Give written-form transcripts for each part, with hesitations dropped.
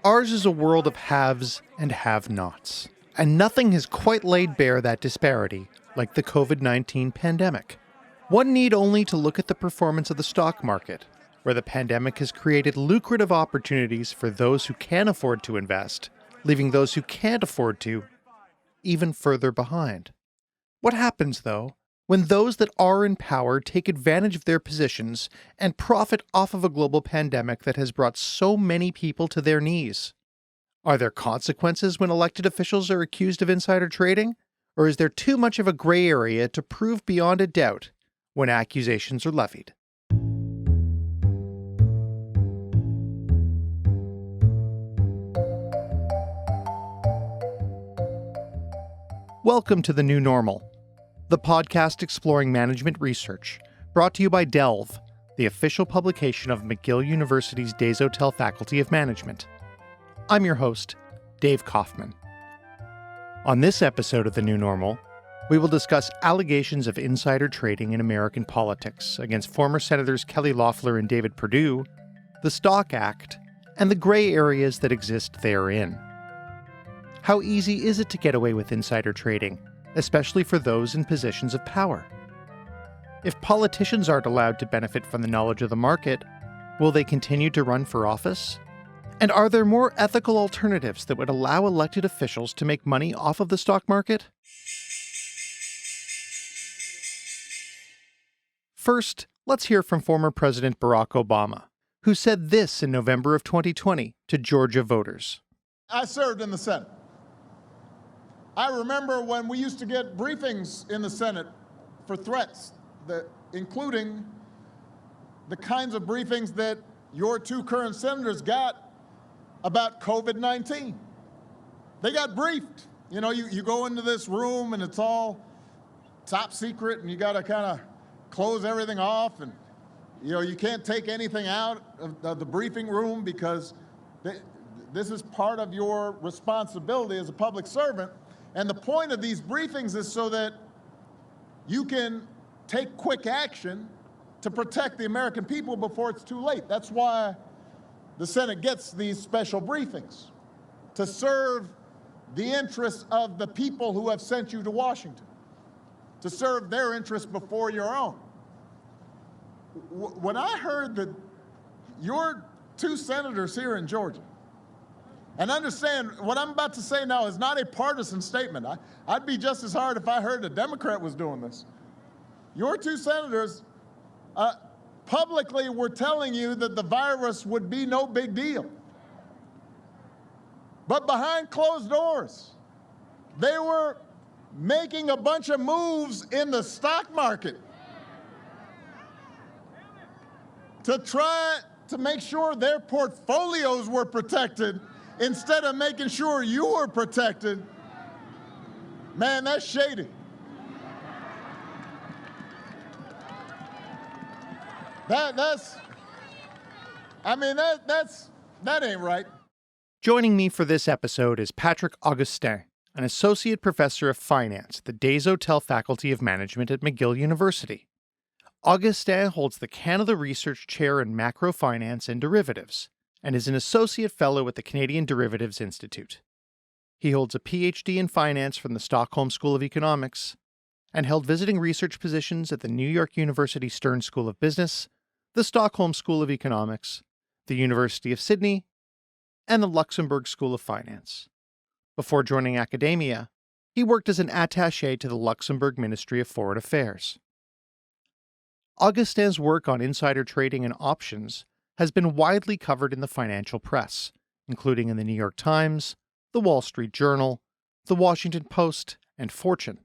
Ours is a world of haves and have-nots, and nothing has quite laid bare that disparity like the COVID-19 pandemic. One need only to look at the performance of the stock market, where the pandemic has created lucrative opportunities for those who can afford to invest, leaving those who can't afford to even further behind. What happens, though, when those that are in power take advantage of their positions and profit off of a global pandemic that has brought so many people to their knees? Are there consequences when elected officials are accused of insider trading? Or is there too much of a gray area to prove beyond a doubt when accusations are levied? Welcome to The New Normal, the podcast exploring management research, brought to you by Delve, the official publication of McGill University's Desautels Faculty of Management. I'm your host, Dave Kaufman. On this episode of The New Normal, we will discuss allegations of insider trading in American politics against former Senators Kelly Loeffler and David Perdue, the Stock Act, and the gray areas that exist therein. How easy is it to get away with insider trading, especially for those in positions of power? If politicians aren't allowed to benefit from the knowledge of the market, will they continue to run for office? And are there more ethical alternatives that would allow elected officials to make money off of the stock market? First, let's hear from former President Barack Obama, who said this in November of 2020 to Georgia voters. I served in the Senate. I remember when we used to get briefings in the Senate for threats, including the kinds of briefings that your two current senators got about COVID-19. They got briefed. You know, you go into this room and it's all top secret and you got to kind of close everything off, and you can't take anything out of the briefing room because this is part of your responsibility as a public servant. And the point of these briefings is so that you can take quick action to protect the American people before it's too late. That's why the Senate gets these special briefings, to serve the interests of the people who have sent you to Washington, to serve their interests before your own. When I heard that your two senators here in Georgia, and understand, what I'm about to say now is not a partisan statement. I'd be just as hard if I heard a Democrat was doing this. Your two senators publicly were telling you that the virus would be no big deal. But behind closed doors, they were making a bunch of moves in the stock market to try to make sure their portfolios were protected instead of making sure you were protected. Man, that's shady. That ain't right. Joining me for this episode is Patrick Augustin, an associate professor of finance at the Desautels Faculty of Management at McGill University. Augustin holds the Canada Research Chair in Macro Finance and Derivatives, and is an associate fellow at the Canadian Derivatives Institute. He holds a PhD in finance from the Stockholm School of Economics, and held visiting research positions at the New York University Stern School of Business, the Stockholm School of Economics, the University of Sydney, and the Luxembourg School of Finance. Before joining academia, he worked as an attaché to the Luxembourg Ministry of Foreign Affairs. Augustin's work on insider trading and options has been widely covered in the financial press, including in the New York Times, the Wall Street Journal, the Washington Post, and Fortune.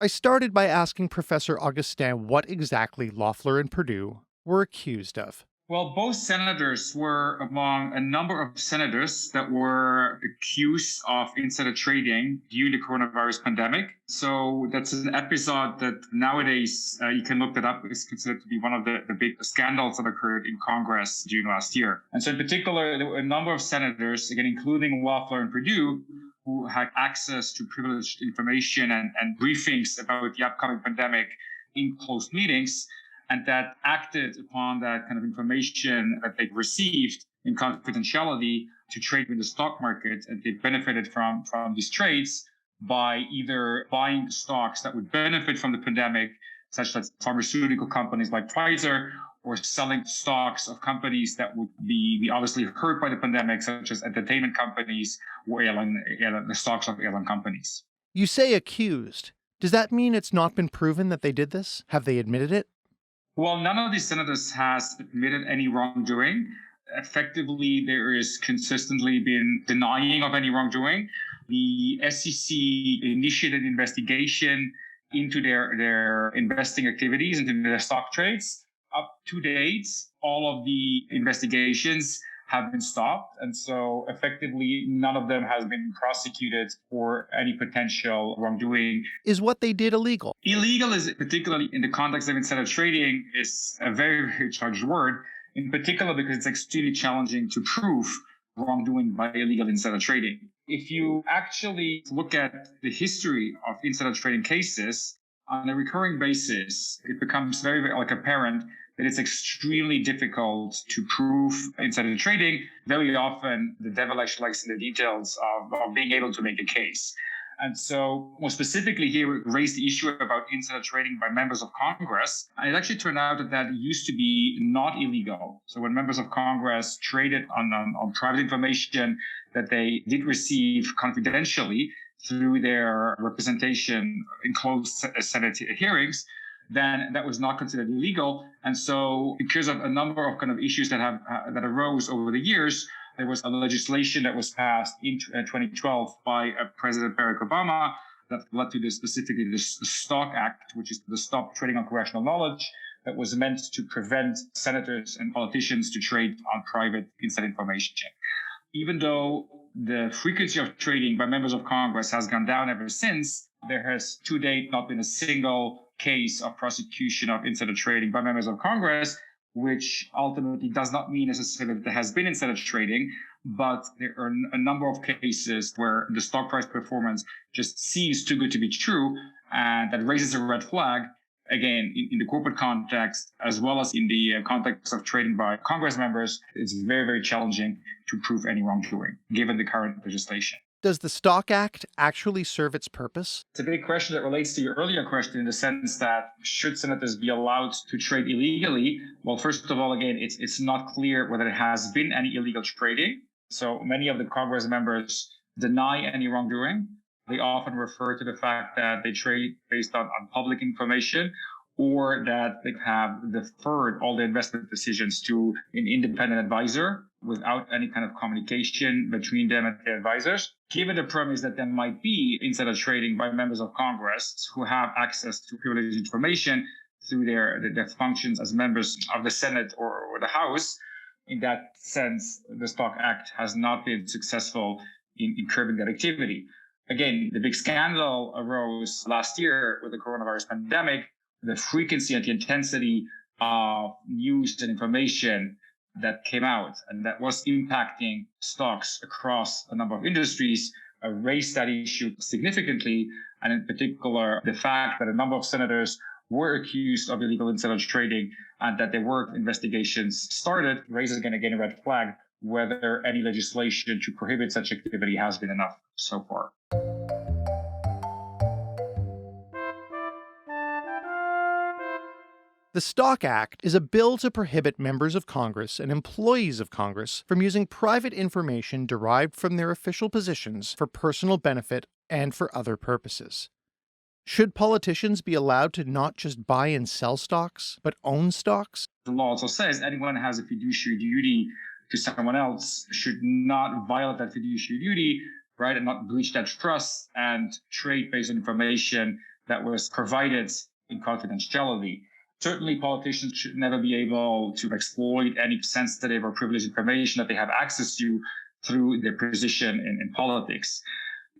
I started by asking Professor Augustin what exactly Loeffler and Perdue were accused of. Well, both senators were among a number of senators that were accused of insider trading during the coronavirus pandemic. So that's an episode that nowadays, you can look that up, is considered to be one of the big scandals that occurred in Congress during last year. And so in particular, there were a number of senators, again, including Loeffler and Perdue, who had access to privileged information and briefings about the upcoming pandemic in closed meetings, and that acted upon that kind of information that they received in confidentiality to trade with the stock market, and they benefited from these trades by either buying stocks that would benefit from the pandemic, such as pharmaceutical companies like Pfizer, or selling stocks of companies that would be obviously hurt by the pandemic, such as entertainment companies or the stocks of airline companies. You say accused. Does that mean it's not been proven that they did this? Have they admitted it? Well, none of these senators has admitted any wrongdoing. Effectively, there is consistently been denying of any wrongdoing. The SEC initiated an investigation into their investing activities, into their stock trades. Up to date, all of the investigations have been stopped. And so effectively, none of them has been prosecuted for any potential wrongdoing. Is what they did illegal? Illegal is, particularly in the context of insider trading, is a very, very charged word, in particular because it's extremely challenging to prove wrongdoing by illegal insider trading. If you actually look at the history of insider trading cases on a recurring basis, it becomes very, very apparent that it's extremely difficult to prove insider trading. Very often, the devil actually lies in the details of being able to make a case. And so, more specifically here, we raised the issue about insider trading by members of Congress. And it actually turned out that used to be not illegal. So when members of Congress traded on private information that they did receive confidentially through their representation in closed Senate hearings, then that was not considered illegal. And so because of a number of kind of issues that arose over the years, there was a legislation that was passed in 2012 by President Barack Obama that led to specifically the Stock Act, which is the Stop Trading on Congressional Knowledge, that was meant to prevent senators and politicians to trade on private inside information. Even though the frequency of trading by members of Congress has gone down ever since, there has to date not been a single case of prosecution of insider trading by members of Congress, which ultimately does not mean necessarily that there has been insider trading, but there are a number of cases where the stock price performance just seems too good to be true, and that raises a red flag, again, in the corporate context, as well as in the context of trading by Congress members. It's very, very challenging to prove any wrongdoing, given the current legislation. Does the Stock Act actually serve its purpose? It's a big question that relates to your earlier question in the sense that should senators be allowed to trade illegally? Well, first of all, again, it's not clear whether there has been any illegal trading. So many of the Congress members deny any wrongdoing. They often refer to the fact that they trade based on public information, or that they have deferred all the investment decisions to an independent advisor without any kind of communication between them and their advisors. Given the premise that there might be insider trading by members of Congress who have access to privileged information through their functions as members of the Senate or the House, in that sense, the Stock Act has not been successful in curbing that activity. Again, the big scandal arose last year with the coronavirus pandemic. The frequency and the intensity of news and information that came out and that was impacting stocks across a number of industries raised that issue significantly. And in particular, the fact that a number of senators were accused of illegal insider trading and that there were investigations started raises again a red flag whether any legislation to prohibit such activity has been enough so far. The Stock Act is a bill to prohibit members of Congress and employees of Congress from using private information derived from their official positions for personal benefit and for other purposes. Should politicians be allowed to not just buy and sell stocks, but own stocks? The law also says anyone who has a fiduciary duty to someone else should not violate that fiduciary duty, right, and not breach that trust and trade based on information that was provided in confidentiality. Certainly, politicians should never be able to exploit any sensitive or privileged information that they have access to through their position in politics.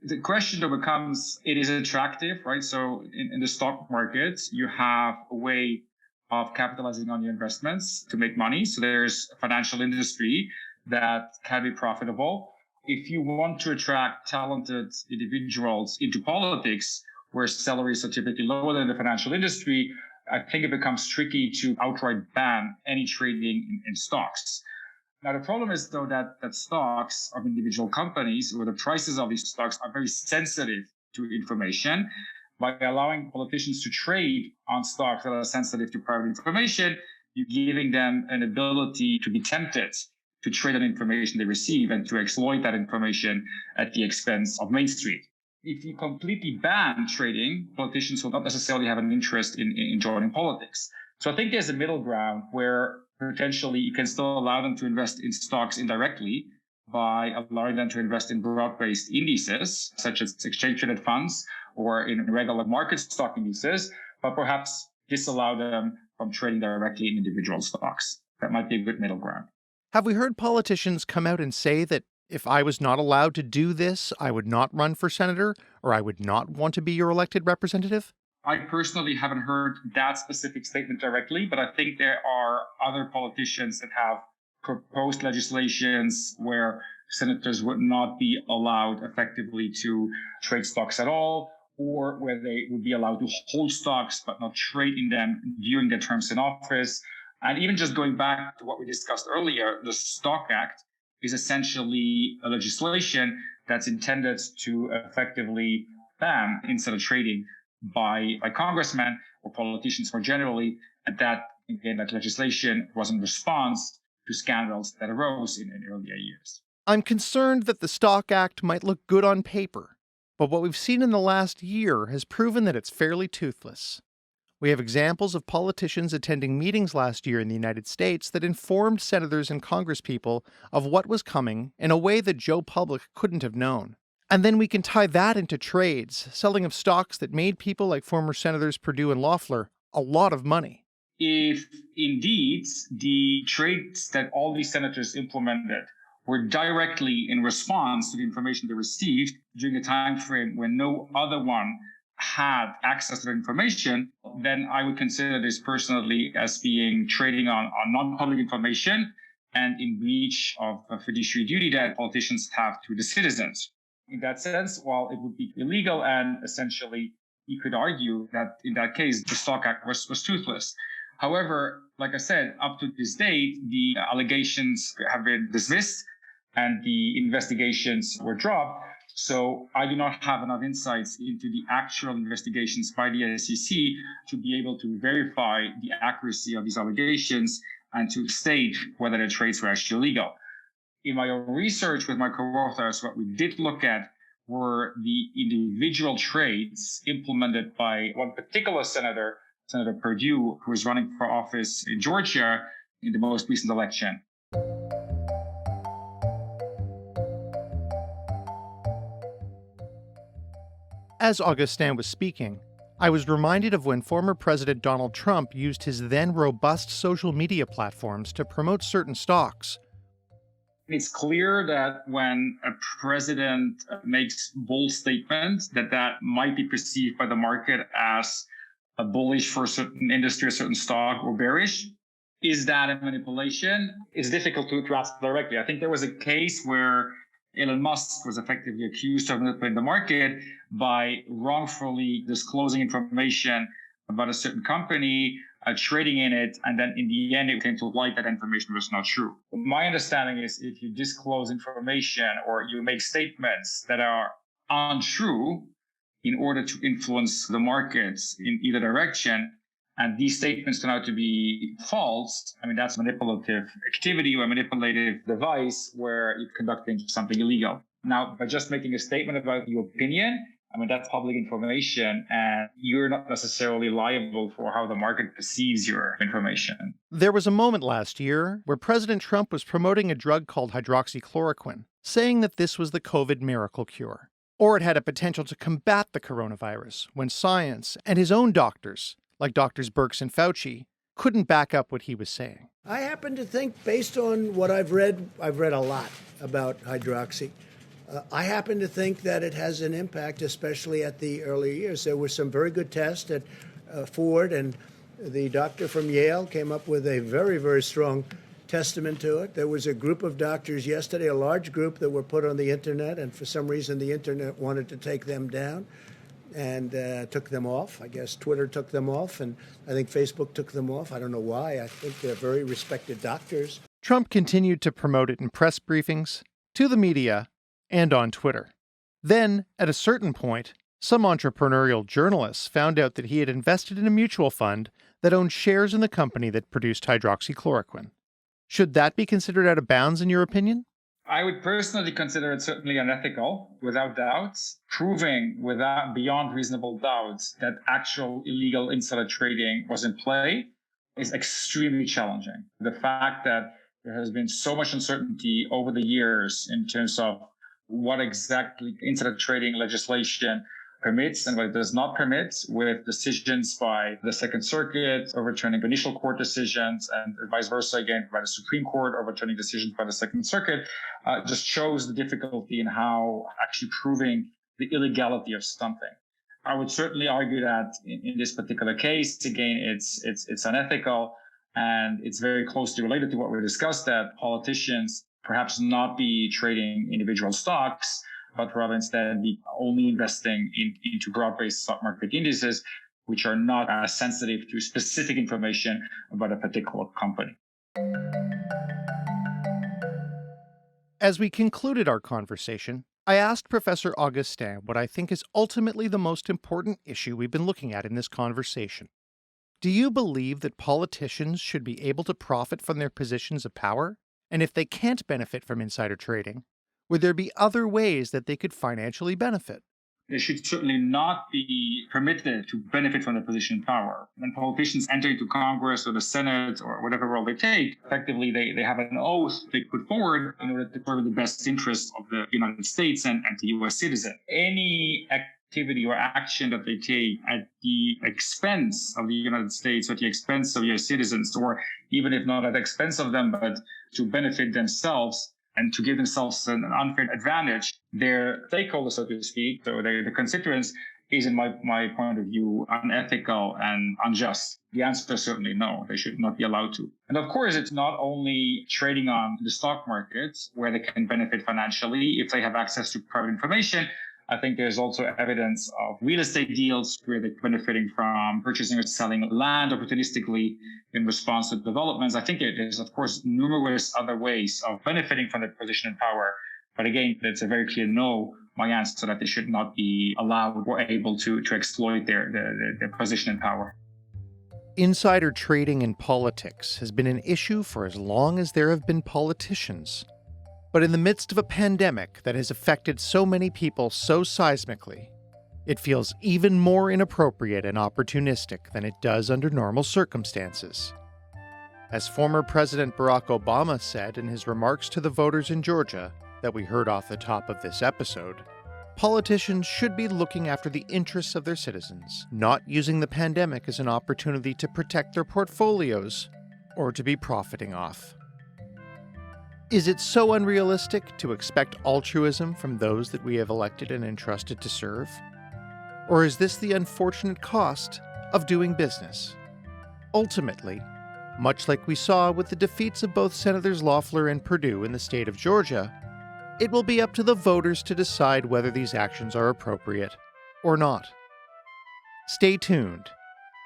The question though becomes, it is attractive, right? So in the stock market, you have a way of capitalizing on your investments to make money. So there's a financial industry that can be profitable. If you want to attract talented individuals into politics, where salaries are typically lower than the financial industry, I think it becomes tricky to outright ban any trading in stocks. Now, the problem is, though, that stocks of individual companies or the prices of these stocks are very sensitive to information. By allowing politicians to trade on stocks that are sensitive to private information, you're giving them an ability to be tempted to trade on information they receive and to exploit that information at the expense of Main Street. If you completely ban trading, politicians will not necessarily have an interest in joining politics. So I think there's a middle ground where potentially you can still allow them to invest in stocks indirectly by allowing them to invest in broad-based indices, such as exchange-traded funds or in regular market stock indices, but perhaps disallow them from trading directly in individual stocks. That might be a good middle ground. Have we heard politicians come out and say that if I was not allowed to do this, I would not run for senator, or I would not want to be your elected representative? I personally haven't heard that specific statement directly, but I think there are other politicians that have proposed legislations where senators would not be allowed effectively to trade stocks at all, or where they would be allowed to hold stocks but not trade in them during their terms in office. And even just going back to what we discussed earlier, the Stock Act is essentially a legislation that's intended to effectively ban insider trading by congressmen or politicians more generally. And that legislation was in response to scandals that arose in earlier years. I'm concerned that the Stock Act might look good on paper, but what we've seen in the last year has proven that it's fairly toothless. We have examples of politicians attending meetings last year in the United States that informed senators and congresspeople of what was coming in a way that Joe Public couldn't have known. And then we can tie that into trades, selling of stocks that made people like former Senators Perdue and Loeffler a lot of money. If indeed the trades that all these senators implemented were directly in response to the information they received during a time frame when no other one had access to the information, then I would consider this personally as being trading on non-public information and in breach of a fiduciary duty that politicians have to the citizens. In that sense, while it would be illegal and essentially you could argue that in that case, the Stock Act was toothless. However, like I said, up to this date, the allegations have been dismissed and the investigations were dropped. So I do not have enough insights into the actual investigations by the SEC to be able to verify the accuracy of these allegations and to state whether the trades were actually legal. In my own research with my co-authors, what we did look at were the individual trades implemented by one particular senator, Senator Perdue, who was running for office in Georgia in the most recent election. As Augustin was speaking, I was reminded of when former President Donald Trump used his then robust social media platforms to promote certain stocks. It's clear that when a president makes bold statements, that might be perceived by the market as a bullish for a certain industry, a certain stock, or bearish. Is that a manipulation? It's difficult to ask directly. I think there was a case where Elon Musk was effectively accused of manipulating the market by wrongfully disclosing information about a certain company, trading in it, and then in the end it came to light that information was not true. My understanding is if you disclose information or you make statements that are untrue in order to influence the markets in either direction, and these statements turn out to be false, I mean, that's manipulative activity or a manipulative device where you're conducting something illegal. Now, by just making a statement about your opinion, I mean, that's public information, and you're not necessarily liable for how the market perceives your information. There was a moment last year where President Trump was promoting a drug called hydroxychloroquine, saying that this was the COVID miracle cure, or it had a potential to combat the coronavirus, when science and his own doctors, like Drs. Birx and Fauci, couldn't back up what he was saying. I happen to think, based on what I've read a lot about hydroxy. I happen to think that it has an impact, especially at the early years. There were some very good tests at Ford, and the doctor from Yale came up with a very, very strong testament to it. There was a group of doctors yesterday, a large group, that were put on the internet, and for some reason the internet wanted to take them down and took them off. I guess Twitter took them off, and I think Facebook took them off. I don't know why. I think they're very respected doctors. Trump continued to promote it in press briefings, to the media, and on Twitter. Then, at a certain point, some entrepreneurial journalists found out that he had invested in a mutual fund that owned shares in the company that produced hydroxychloroquine. Should that be considered out of bounds in your opinion? I would personally consider it certainly unethical, without doubt. Proving beyond reasonable doubts that actual illegal insider trading was in play is extremely challenging. The fact that there has been so much uncertainty over the years in terms of what exactly insider trading legislation permits and what it does not permit, with decisions by the Second Circuit overturning initial court decisions and vice versa again by the Supreme Court overturning decisions by the Second Circuit, just shows the difficulty in how actually proving the illegality of something. I would certainly argue that in this particular case, again, it's unethical, and it's very closely related to what we discussed, that politicians perhaps not be trading individual stocks, but rather instead be only investing into broad-based stock market indices, which are not as sensitive to specific information about a particular company. As we concluded our conversation, I asked Professor Augustin what I think is ultimately the most important issue we've been looking at in this conversation. Do you believe that politicians should be able to profit from their positions of power? And if they can't benefit from insider trading, would there be other ways that they could financially benefit? They should certainly not be permitted to benefit from their position of power. When politicians enter into Congress or the Senate or whatever role they take, effectively they have an oath they put forward in order to serve the best interests of the United States and the U.S. citizen. Any activity or action that they take at the expense of the United States or at the expense of U.S. citizens, or even if not at the expense of them, but to benefit themselves and to give themselves an unfair advantage, their stakeholders, so to speak, so the constituents, is, in my point of view, unethical and unjust. The answer is certainly no. They should not be allowed to. And of course, it's not only trading on the stock markets where they can benefit financially if they have access to private information. I think there's also evidence of real estate deals where they're benefiting from purchasing or selling land opportunistically in response to developments. I think there's, of course, numerous other ways of benefiting from their position in power. But again, it's a very clear no, my answer, that they should not be allowed or able to exploit their position in power. Insider trading in politics has been an issue for as long as there have been politicians. But in the midst of a pandemic that has affected so many people so seismically, it feels even more inappropriate and opportunistic than it does under normal circumstances. As former President Barack Obama said in his remarks to the voters in Georgia that we heard off the top of this episode, politicians should be looking after the interests of their citizens, not using the pandemic as an opportunity to protect their portfolios or to be profiting off. Is it so unrealistic to expect altruism from those that we have elected and entrusted to serve? Or is this the unfortunate cost of doing business? Ultimately, much like we saw with the defeats of both Senators Loeffler and Perdue in the state of Georgia, it will be up to the voters to decide whether these actions are appropriate or not. Stay tuned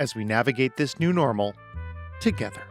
as we navigate this new normal together.